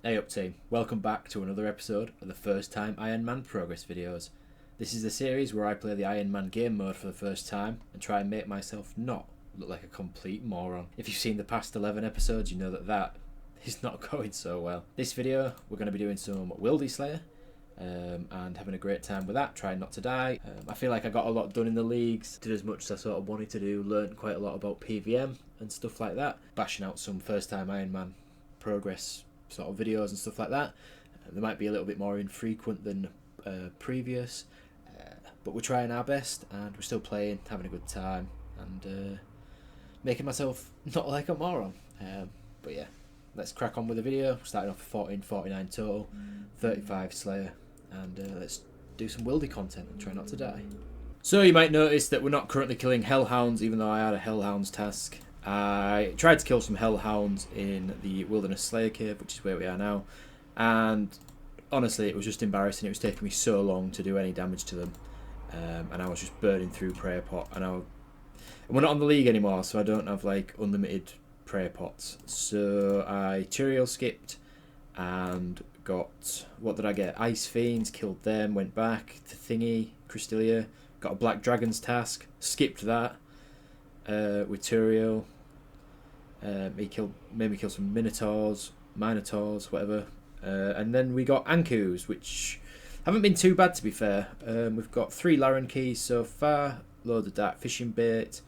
Hey up team, welcome back to another episode of the First Time Iron Man progress videos. This is the series where I play the Iron Man game mode for the first time and try and make myself not look like a complete moron. If you've seen the past 11 episodes, you know that is not going so well. This video we're going to be doing some Wildy Slayer and having a great time with that, trying not to die. I feel like I got a lot done in the leagues, did as much as I sort of wanted to do, learned quite a lot about PVM and stuff like that, bashing out some First Time Iron Man progress sort of videos and stuff like that. They might be a little bit more infrequent than previous, but we're trying our best and we're still playing, having a good time and making myself not like a moron. But yeah, let's crack on with the video. Starting off 1449 total, 35 Slayer, and let's do some wildy content and try not to die. So you might notice that we're not currently killing hellhounds, even though I had a hellhounds task. I tried to kill some hellhounds in the Wilderness Slayer cave, which is where we are now, and honestly it was just embarrassing. It was taking me so long to do any damage to them, and I was just burning through prayer pot, and we're not on the league anymore, so I don't have like unlimited prayer pots, so I Tyrael skipped and got, what did I get? Ice Fiends, killed them, went back to Thingy, Crystalia, got a Black Dragon's task, skipped that with Tyrael. He made me kill some Minotaurs, whatever, and then we got Ankus, which haven't been too bad to be fair. We've got 3 Laren keys so far, loads of dark fishing bait.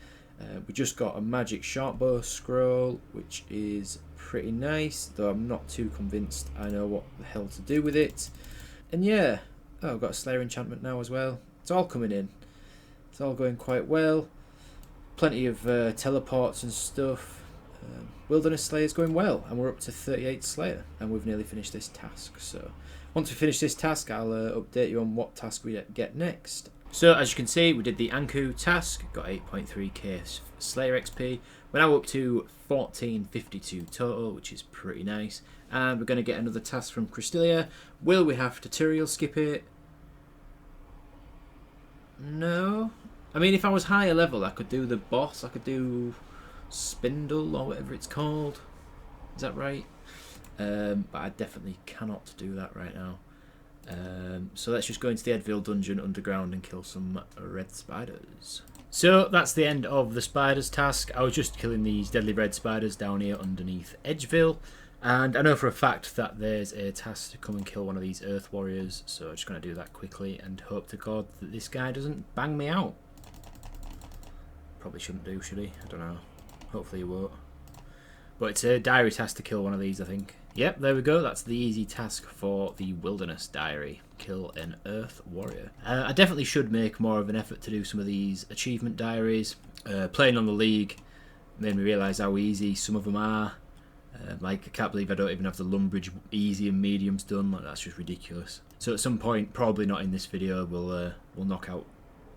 We just got a magic sharpbow scroll, which is pretty nice, though I'm not too convinced I know what the hell to do with it. And yeah, I've got a Slayer enchantment now as well. It's all coming in. It's all going quite well. Plenty of teleports and stuff. Wilderness Slayer is going well, and we're up to 38 Slayer, and we've nearly finished this task. So once we finish this task, I'll update you on what task we get next. So as you can see, we did the Anku task, got 8.3k Slayer XP. We're now up to 1452 total, which is pretty nice. And we're going to get another task from Crystalia. Will we have to Tyrael skip it? No. I mean, if I was higher level, I could do the boss. I could do Spindle or whatever it's called. Is that right? But I definitely cannot do that right now. So let's just go into the Edville dungeon underground and kill some red spiders. So that's the end of the spiders task. I was just killing these deadly red spiders down here underneath Edgeville, and I know for a fact that there's a task to come and kill one of these earth warriors, so I'm just going to do that quickly and hope to God that this guy doesn't bang me out. Probably shouldn't do, should he? I don't know. Hopefully he won't. But it's a diary task to kill one of these, I think. Yep, there we go. That's the easy task for the Wilderness Diary. Kill an Earth Warrior. I definitely should make more of an effort to do some of these achievement diaries. Playing on the league made me realise how easy some of them are. Like, I can't believe I don't even have the Lumbridge easy and mediums done. Like, that's just ridiculous. So at some point, probably not in this video, we'll knock out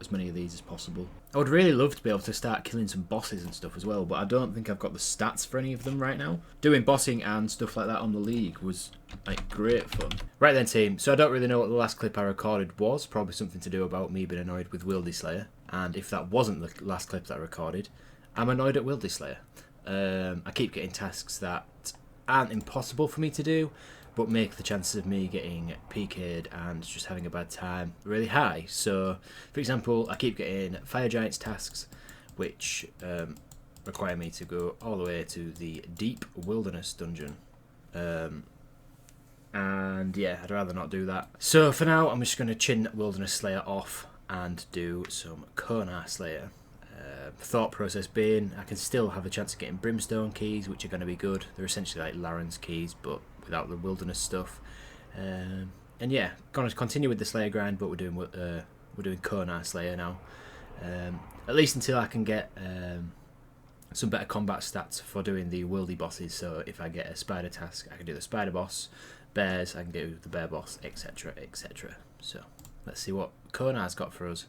as many of these as possible. I would really love to be able to start killing some bosses and stuff as well, but I don't think I've got the stats for any of them right now. Doing bossing and stuff like that on the league was like great fun. Right then team, so I don't really know what the last clip I recorded was, probably something to do about me being annoyed with Wildy Slayer, and if that wasn't the last clip that I recorded, I'm annoyed at Wildy Slayer. I keep getting tasks that aren't impossible for me to do, but make the chances of me getting PK'd and just having a bad time really high. So, for example, I keep getting Fire Giants tasks, which require me to go all the way to the Deep Wilderness dungeon. And yeah, I'd rather not do that. So for now, I'm just going to chin Wilderness Slayer off and do some Konar Slayer. Thought process being, I can still have a chance of getting Brimstone keys, which are going to be good. They're essentially like Laren's keys, but without the wilderness stuff. And yeah, going to continue with the Slayer grind, but we're doing Konar Slayer now. At least until I can get some better combat stats for doing the wildy bosses. So if I get a spider task, I can do the spider boss. Bears, I can do the bear boss, etc, etc. So let's see what Konar's got for us.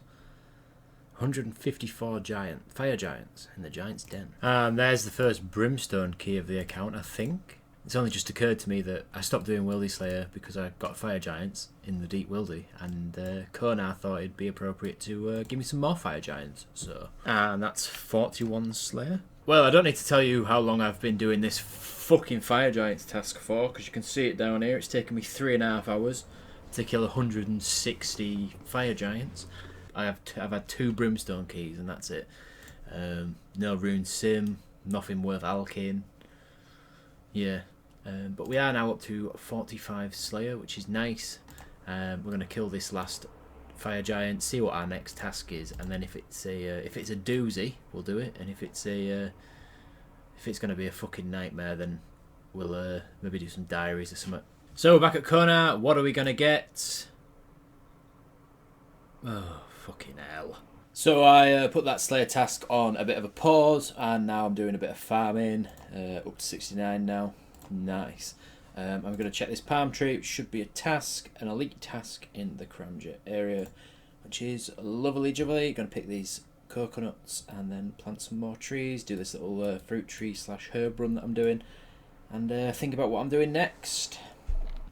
154 fire giants in the giant's den. And there's the first Brimstone key of the account, I think. It's only just occurred to me that I stopped doing Wildy Slayer because I got Fire Giants in the Deep Wildy, and Konar thought it'd be appropriate to give me some more Fire Giants. So, and that's 41 Slayer. Well, I don't need to tell you how long I've been doing this fucking Fire Giants task for, because you can see it down here. It's taken me 3.5 hours to kill 160 Fire Giants. I've had 2 Brimstone keys, and that's it. No rune sim, nothing worth alking. Yeah, but we are now up to 45 Slayer, which is nice. We're going to kill this last Fire Giant, see what our next task is, and then if it's a doozy, we'll do it, and if it's going to be a fucking nightmare, then we'll maybe do some diaries or something. So we're back at Kona. What are we going to get? Oh, fucking hell. So I put that Slayer task on a bit of a pause, and now I'm doing a bit of farming, up to 69 now. Nice. I'm going to check this palm tree, which should be a task, an elite task in the Kramja area, which is lovely jubbly. Going to pick these coconuts and then plant some more trees, do this little fruit tree / herb run that I'm doing, and think about what I'm doing next.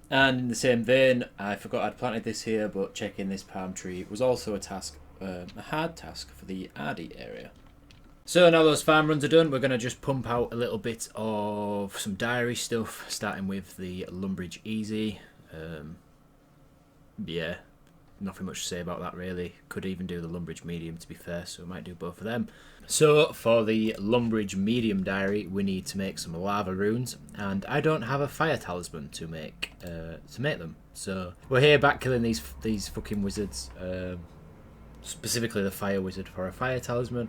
And in the same vein, I forgot I'd planted this here, but checking this palm tree was also a task, a hard task for the Ardi area. So now those farm runs are done, we're going to just pump out a little bit of some diary stuff, starting with the Lumbridge Easy. Yeah, nothing much to say about that really. Could even do the Lumbridge Medium, to be fair, so we might do both of them. So for the Lumbridge Medium diary, we need to make some lava runes, and I don't have a fire talisman to make them. So we're here back killing these fucking wizards, specifically the fire wizard for a fire talisman,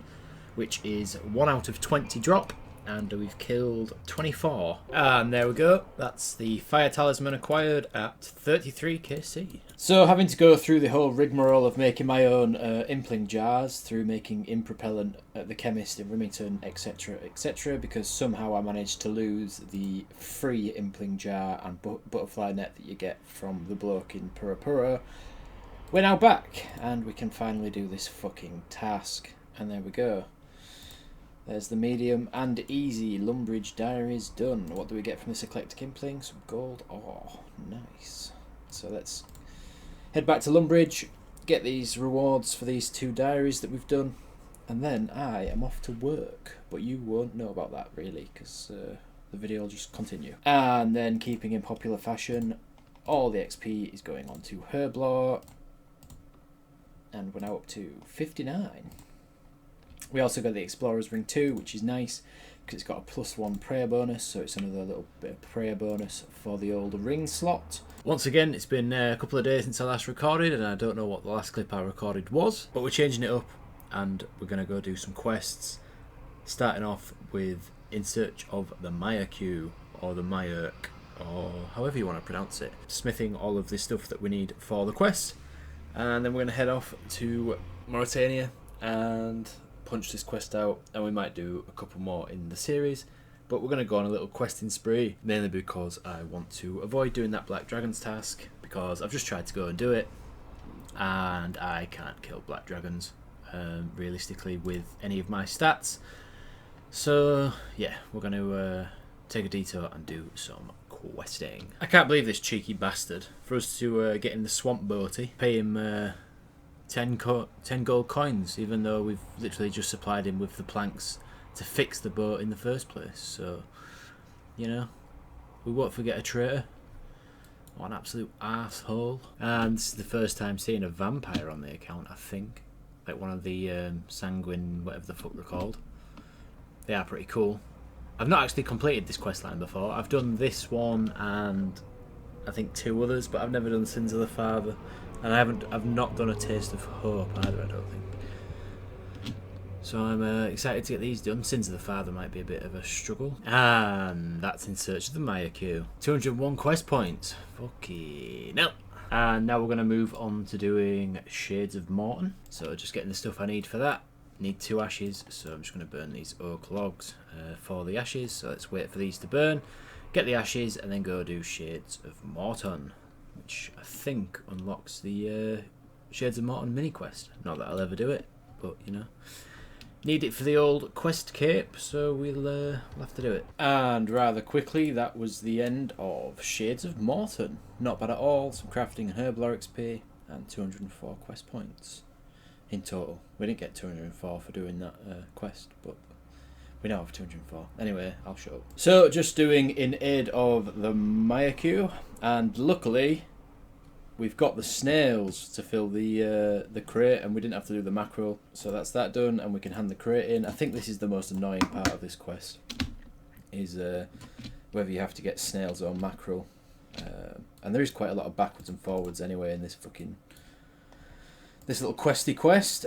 which is 1 out of 20 drop, and we've killed 24. And there we go, that's the fire talisman acquired at 33 KC. So having to go through the whole rigmarole of making my own impling jars, through making impropellant at the chemist in Remington, etc, etc, because somehow I managed to lose the free impling jar and butterfly net that you get from the bloke in Purapura. We're now back, and we can finally do this fucking task. And there we go. There's the medium and easy Lumbridge diaries done. What do we get from this eclectic impling? Some gold ore. Nice. So let's head back to Lumbridge, get these rewards for these 2 diaries that we've done, and then I am off to work. But you won't know about that really, because the video will just continue. And then, keeping in popular fashion, all the XP is going on to Herblore, and we're now up to 59. We also got the Explorer's Ring 2, which is nice because it's got a +1 prayer bonus, so it's another little bit of prayer bonus for the old ring slot. Once again, it's been a couple of days since I last recorded, and I don't know what the last clip I recorded was, but we're changing it up, and we're going to go do some quests, starting off with In Search of the Mayakyu, or the Mayurk, or however you want to pronounce it. Smithing all of this stuff that we need for the quest, and then we're going to head off to Mauritania and punch this quest out, and we might do a couple more in the series, but we're going to go on a little questing spree, mainly because I want to avoid doing that Black Dragons task, because I've just tried to go and do it and I can't kill Black Dragons realistically with any of my stats. So yeah, we're going to take a detour and do some questing. I can't believe this cheeky bastard, for us to get in the swamp boaty, pay him 10 gold coins, even though we've literally just supplied him with the planks to fix the boat in the first place. So, you know, we won't forget a traitor. What an absolute arsehole. And this is the first time seeing a vampire on the account, I think. Like one of the sanguine, whatever the fuck they're called. They are pretty cool. I've not actually completed this questline before. I've done this one and I think 2 others, but I've never done Sins of the Father. And I've not done a Taste of Hope either, I don't think. So I'm excited to get these done. Sins of the Father might be a bit of a struggle. And that's In Search of the Mayakyu. 201 quest points. Fucking no. And now we're going to move on to doing Shades of Morton. So just getting the stuff I need for that. Need 2 ashes, so I'm just going to burn these oak logs for the ashes. So let's wait for these to burn, get the ashes, and then go do Shades of Morton, which I think unlocks the Shades of Morton mini quest. Not that I'll ever do it, but you know, need it for the old quest cape, so we'll have to do it. And rather quickly, that was the end of Shades of Morton. Not bad at all. Some crafting and Herblore XP and 204 quest points in total. We didn't get 204 for doing that quest, but We now have 204. Anyway, I'll shut up. So, just doing in aid of the Maya queue, and luckily, we've got the snails to fill the crate, and we didn't have to do the mackerel. So that's that done, and we can hand the crate in. I think this is the most annoying part of this quest, is whether you have to get snails or mackerel. And there is quite a lot of backwards and forwards anyway in this little questy quest.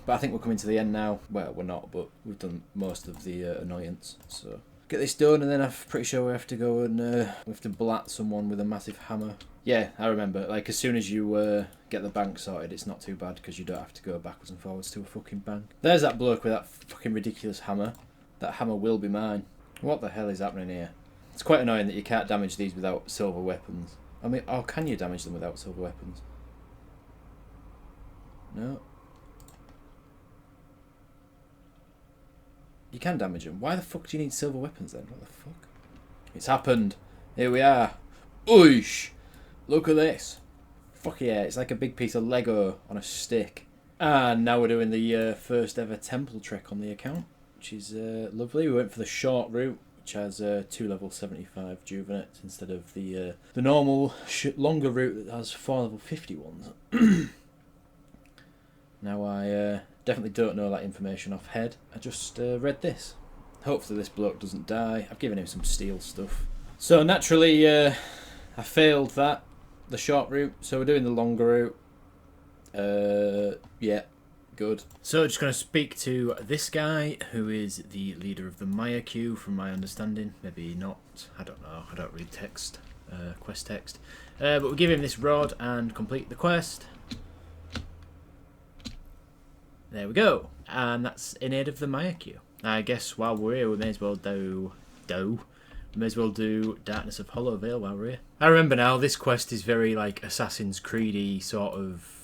But I think we're coming to the end now. Well, we're not, but we've done most of the annoyance. So get this done, and then I'm pretty sure we have to go and we have to blat someone with a massive hammer. Yeah, I remember. Like, as soon as you get the bank sorted, it's not too bad because you don't have to go backwards and forwards to a fucking bank. There's that bloke with that fucking ridiculous hammer. That hammer will be mine. What the hell is happening here? It's quite annoying that you can't damage these without silver weapons. I mean, oh, can you damage them without silver weapons? No. You can damage them. Why the fuck do you need silver weapons then? What the fuck? It's happened. Here we are. Oosh! Look at this. Fuck yeah, it's like a big piece of Lego on a stick. And now we're doing the first ever temple trek on the account, which is lovely. We went for the short route, which has 2 level 75 Juvenates instead of the normal longer route that has 4 level 50 ones. Now I definitely don't know that information off head. I just read this. Hopefully this bloke doesn't die. I've given him some steel stuff. So naturally I failed that, the short route, so we're doing the longer route. Yeah. Good. So just going to speak to this guy, who is the leader of the Maya queue, from my understanding. Maybe not. I don't know. I don't read text, quest text. But we'll give him this rod and complete the quest. There we go. And that's in aid of the Maya queue. I guess while we're here, we may as well do Darkness of Hollow Vale while we're here. I remember now, this quest is very like Assassin's Creed-y sort of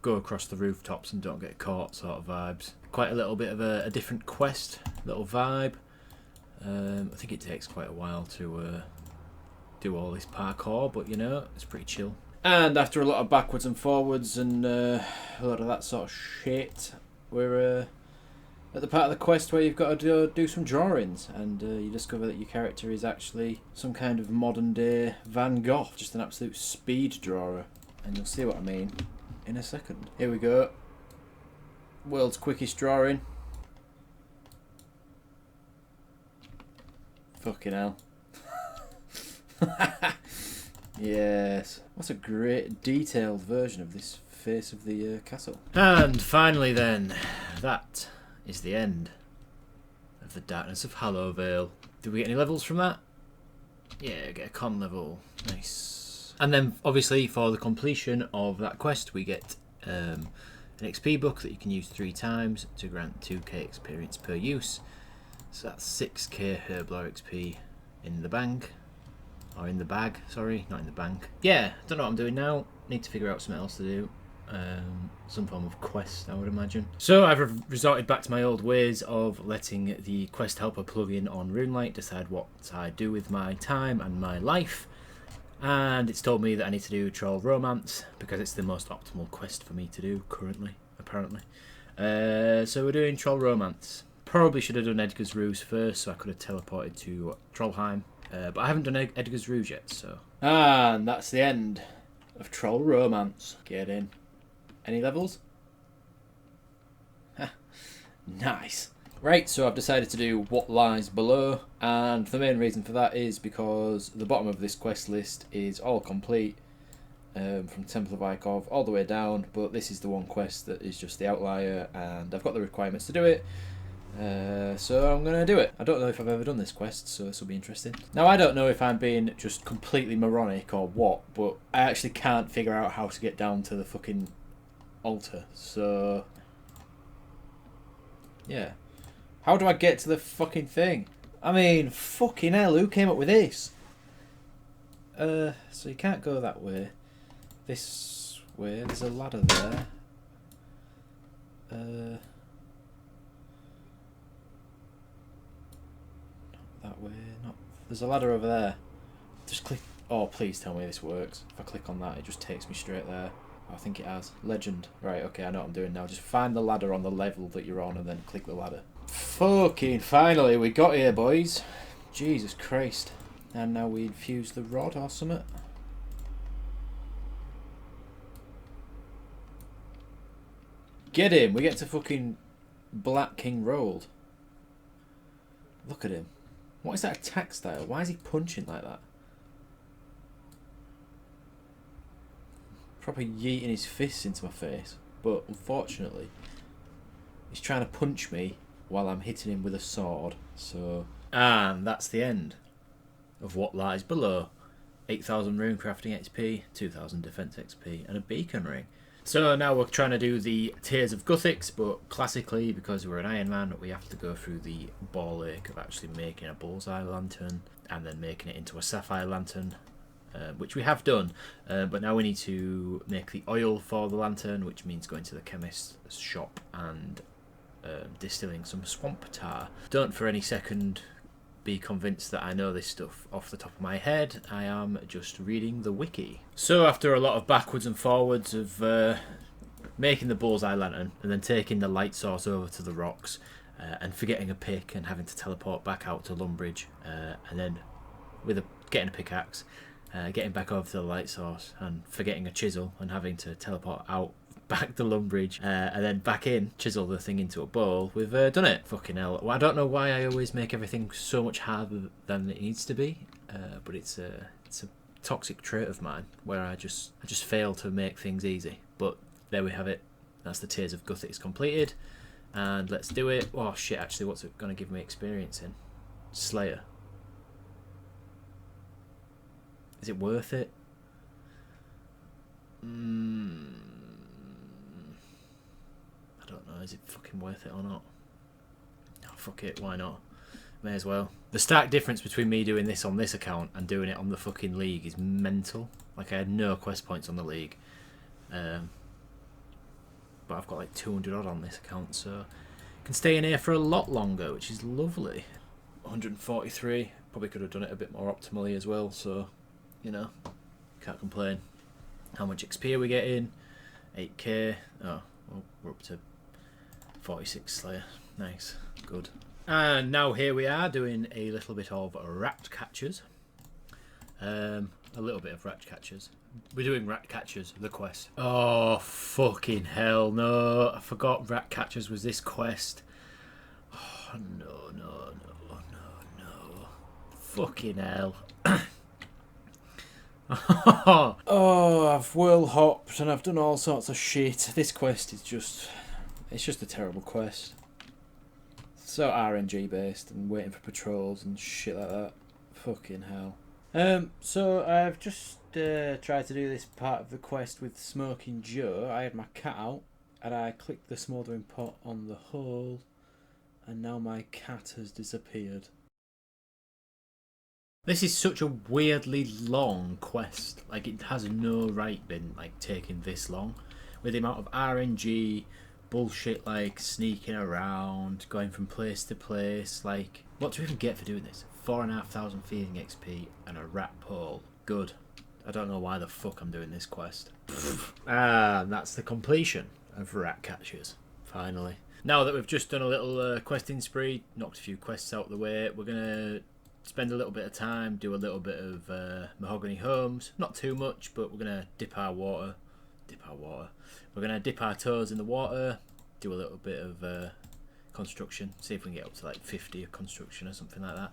go across the rooftops and don't get caught sort of vibes. Quite a little bit of a different quest, little vibe. I think it takes quite a while to do all this parkour, but you know, it's pretty chill. And after a lot of backwards and forwards and a lot of that sort of shit, we're at the part of the quest where you've got to do some drawings, and you discover that your character is actually some kind of modern day Van Gogh, just an absolute speed drawer, and you'll see what I mean in a second. Here we go. World's quickest drawing. Fucking hell. Yes. What a great detailed version of this face of the castle. And finally then, that is the end of the Darkness of Hollow Vale. Did we get any levels from that? Yeah, get a con level. Nice. And then, obviously, for the completion of that quest, we get an XP book that you can use 3 times to grant 2k experience per use. So that's 6k Herblore XP in the bank. Or in the bag, sorry, not in the bank. Yeah, don't know what I'm doing now. Need to figure out something else to do. Some form of quest, I would imagine. So I've resorted back to my old ways of letting the quest helper plugin on RuneLite decide what I do with my time and my life. And it's told me that I need to do Troll Romance because it's the most optimal quest for me to do currently, apparently. So we're doing Troll Romance. Probably should have done Edgar's Ruse first so I could have teleported to Trollheim. But I haven't done Edgar's Ruse yet, so... And that's the end of Troll Romance. Get in. Any levels? Nice. Right, so I've decided to do What Lies Below, and the main reason for that is because the bottom of this quest list is all complete, from Temple of Ikov all the way down, but this is the one quest that is just the outlier, and I've got the requirements to do it, so I'm going to do it. I don't know if I've ever done this quest, so this will be interesting. Now, I don't know if I'm being just completely moronic or what, but I actually can't figure out how to get down to the fucking altar, so... yeah. How do I get to the fucking thing? I mean, fucking hell, who came up with this? So you can't go that way. This way, there's a ladder there. Not that way, not... there's a ladder over there. Just click... oh, please tell me this works. If I click on that, it just takes me straight there. I think it has. Legend. Right, okay, I know what I'm doing now. Just find the ladder on the level that you're on and then click the ladder. Fucking finally, we got here, boys. Jesus Christ. And now we infuse the rod or something. Get him! We get to fucking Black King rolled. Look at him. What is that attack style? Why is he punching like that? Probably yeeting his fists into my face. But unfortunately, he's trying to punch me while I'm hitting him with a sword. So, and that's the end of what lies below. 8,000 rune crafting XP, 2,000 defense XP, and a beacon ring. So now we're trying to do the Tears of Guthics, but classically, because we're an Iron Man, we have to go through the ball ache of actually making a bullseye lantern and then making it into a sapphire lantern, which we have done. But now we need to make the oil for the lantern, which means going to the chemist's shop and distilling some swamp tar. Don't for any second be convinced that I know this stuff off the top of my head. I am just reading the wiki. So after a lot of backwards and forwards of making the bullseye lantern and then taking the light source over to the rocks and forgetting a pick and having to teleport back out to Lumbridge and then with getting a pickaxe, getting back over to the light source and forgetting a chisel and having to teleport out back to Lumbridge and then back in, chisel the thing into a bowl. We've done it. Fucking hell. Well, I don't know why I always make everything so much harder than it needs to be, but it's a toxic trait of mine where I just fail to make things easy. But there we have it. That's the Tears of Guthics completed, and let's do it. Oh shit! Actually, what's it going to give me experience in? Slayer. Is it worth it? I don't know, is it fucking worth it or not? Oh, fuck it, why not? May as well. The stark difference between me doing this on this account and doing it on the fucking league is mental. Like, I had no quest points on the league. But I've got like 200 odd on this account, so I can stay in here for a lot longer, which is lovely. 143, probably could have done it a bit more optimally as well, so, you know, can't complain. How much XP are we getting? 8k. Oh, well, we're up to 46 Slayer. Nice. Good. And now here we are doing a little bit of Ratcatchers. A little bit of Ratcatchers. We're doing Ratcatchers, the quest. Oh, fucking hell, no. I forgot Ratcatchers was this quest. Oh, no, no, no, no, no. Fucking hell. Oh, I've world hopped and I've done all sorts of shit. This quest is just... it's just a terrible quest. So RNG based and waiting for patrols and shit like that. Fucking hell. So I've just tried to do this part of the quest with Smoking Joe. I had my cat out and I clicked the smouldering pot on the hole and now my cat has disappeared. This is such a weirdly long quest. Like, it has no right been like taking this long. With the amount of RNG, bullshit like sneaking around, going from place to place. Like, what do we even get for doing this? 4,500 feeding XP and a rat pole. Good. I don't know why the fuck I'm doing this quest. And that's the completion of Ratcatchers. Finally. Now that we've just done a little questing spree, knocked a few quests out of the way, we're gonna spend a little bit of time, do a little bit of mahogany homes. Not too much, but we're gonna dip our water. We're gonna dip our toes in the water, do a little bit of construction, see if we can get up to like 50 of construction or something like that.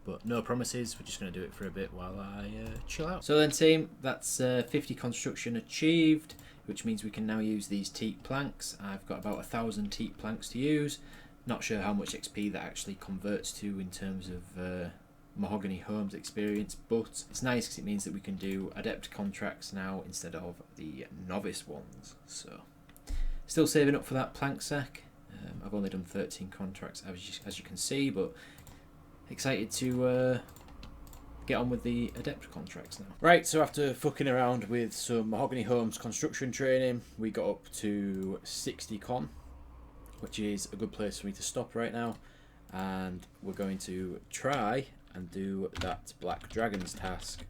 But no promises, we're just going to do it for a bit while I chill out. So then team, that's 50 construction achieved, which means we can now use these teak planks. I've got about 1,000 teak planks to use. Not sure how much XP that actually converts to in terms of mahogany homes experience, but it's nice because it means that we can do adept contracts now instead of the novice ones. So still saving up for that plank sack. I've only done 13 contracts as you can see, but excited to get on with the adept contracts now. Right, so after fucking around with some mahogany homes construction training, we got up to 60 con, which is a good place for me to stop right now, and we're going to try and do that Black Dragons task.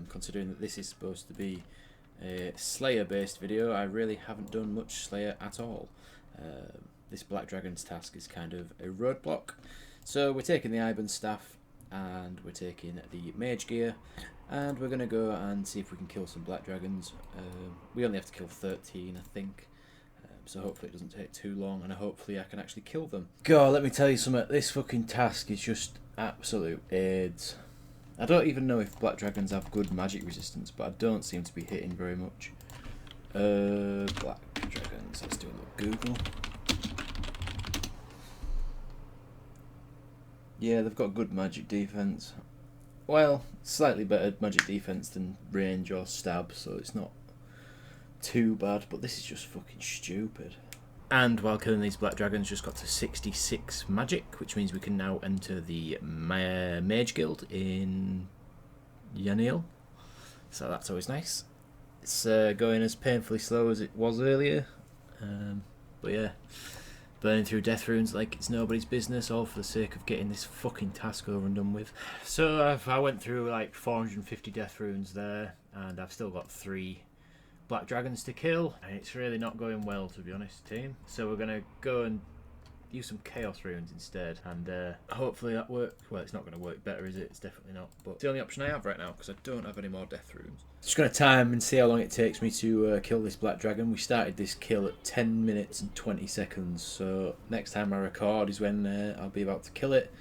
Considering that this is supposed to be a Slayer based video, I really haven't done much Slayer at all. this Black Dragon's task is kind of a roadblock. So we're taking the Iban staff, and we're taking the mage gear, and we're going to go and see if we can kill some Black Dragons. We only have to kill 13, I think. So hopefully it doesn't take too long, and hopefully I can actually kill them. God, let me tell you something. This fucking task is just absolute AIDS. I don't even know if Black Dragons have good magic resistance, but I don't seem to be hitting very much. Black Dragons. Let's do a little Google. Yeah, they've got good magic defense. Well, slightly better magic defense than range or stab, so it's not too bad, but this is just fucking stupid. And while killing these Black Dragons, just got to 66 magic, which means we can now enter the Mage Guild in Yanil. So that's always nice. It's going as painfully slow as it was earlier, but yeah, burning through death runes like it's nobody's business, all for the sake of getting this fucking task over and done with. So I went through like 450 death runes there, and I've still got 3 Black Dragons to kill, and it's really not going well, to be honest, team. So we're going to go and use some Chaos Runes instead, and hopefully that works. Well, it's not going to work better, is it? It's definitely not, but it's the only option I have right now, because I don't have any more Death Runes. Just going to time and see how long it takes me to kill this Black Dragon. We started this kill at 10 minutes and 20 seconds, so next time I record is when I'll be about to kill it,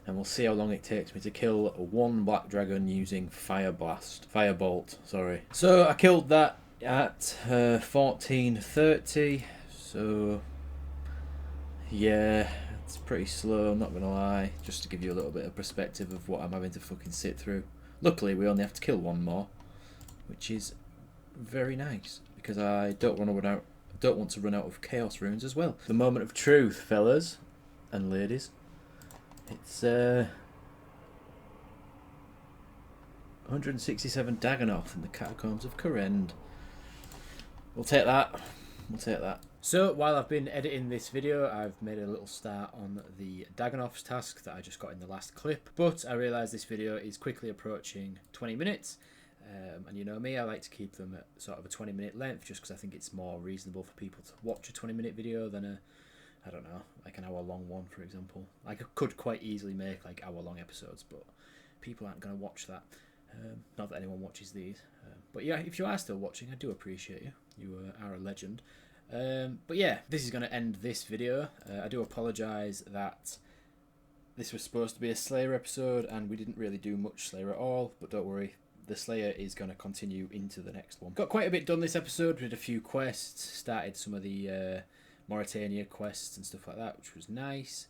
and we'll see how long it takes me to kill one Black Dragon using Firebolt, sorry. So I killed that at 14:30, so yeah, it's pretty slow, I'm not gonna lie, just to give you a little bit of perspective of what I'm having to fucking sit through. Luckily we only have to kill one more, which is very nice, because I don't want to run out of Chaos Runes as well. The moment of truth, fellas and ladies. It's 167 Dagonoth in the Catacombs of Kourend. We'll take that. We'll take that. So while I've been editing this video, I've made a little start on the Dagonoth's task that I just got in the last clip. But I realise this video is quickly approaching 20 minutes. And you know me, I like to keep them at sort of a 20-minute length, just because I think it's more reasonable for people to watch a 20-minute video than a, I don't know, like an hour-long one, for example. Like I could quite easily make like hour-long episodes, but people aren't going to watch that. Not that anyone watches these. But yeah, if you are still watching, I do appreciate you. You are a legend. But yeah, this is going to end this video. I do apologise that this was supposed to be a Slayer episode, and we didn't really do much Slayer at all, but don't worry, the Slayer is going to continue into the next one. Got quite a bit done this episode. We did a few quests, started some of the Mauritania quests and stuff like that, which was nice.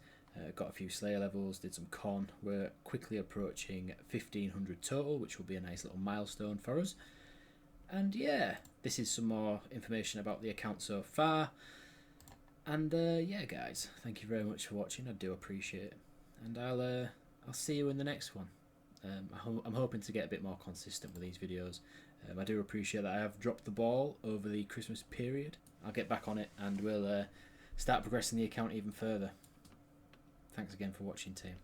Got a few Slayer levels, did some con. We're quickly approaching 1500 total, which will be a nice little milestone for us. And yeah, this is some more information about the account so far. And yeah, guys, thank you very much for watching. I do appreciate it. And I'll see you in the next one. I'm hoping to get a bit more consistent with these videos. I do appreciate that I have dropped the ball over the Christmas period. I'll get back on it, and we'll start progressing the account even further. Thanks again for watching, team.